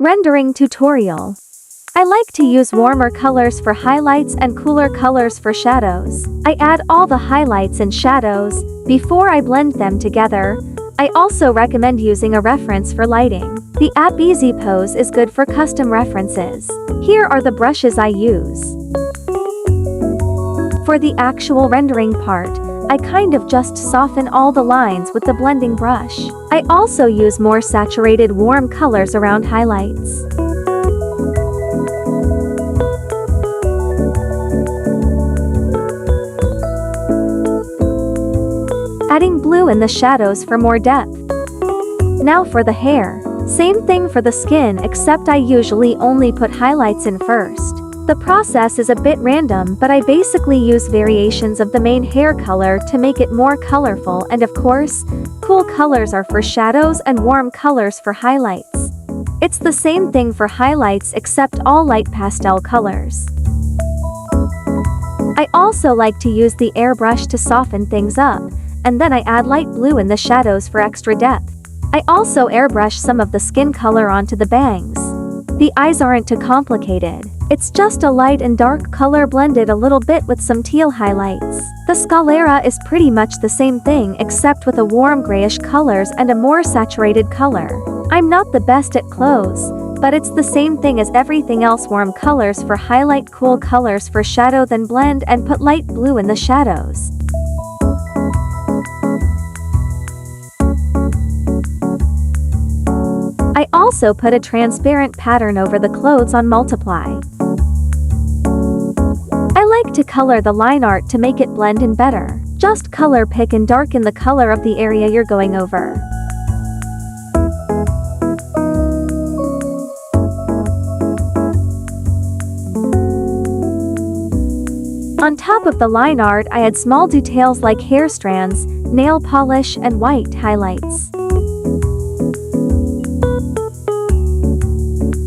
Rendering tutorial. I like to use warmer colors for highlights and cooler colors for shadows. I add all the highlights and shadows before I blend them together. I also recommend using a reference for lighting. The app IbisPaint is good for custom references. Here are the brushes I use. For the actual rendering part, I kind of just soften all the lines with the blending brush. I also use more saturated warm colors around highlights. Adding blue in the shadows for more depth. Now for the hair. Same thing for the skin, except I usually only put highlights in first. The process is a bit random, but I basically use variations of the main hair color to make it more colorful, and of course, cool colors are for shadows and warm colors for highlights. It's the same thing for highlights except all light pastel colors. I also like to use the airbrush to soften things up, and then I add light blue in the shadows for extra depth. I also airbrush some of the skin color onto the bangs. The eyes aren't too complicated. It's just a light and dark color blended a little bit with some teal highlights. The sclera is pretty much the same thing except with a warm grayish colors and a more saturated color. I'm not the best at clothes, but it's the same thing as everything else. Warm colors for highlight, cool colors for shadow, then blend and put light blue in the shadows. I also put a transparent pattern over the clothes on multiply. I like to color the line art to make it blend in better. Just color pick and darken the color of the area you're going over. On top of the line art, I add small details like hair strands, nail polish, and white highlights.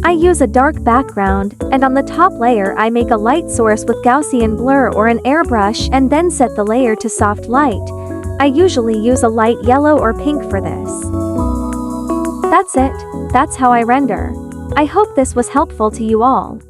I use a dark background, and on the top layer I make a light source with Gaussian blur or an airbrush and then set the layer to soft light. I usually use a light yellow or pink for this. That's it. That's how I render. I hope this was helpful to you all.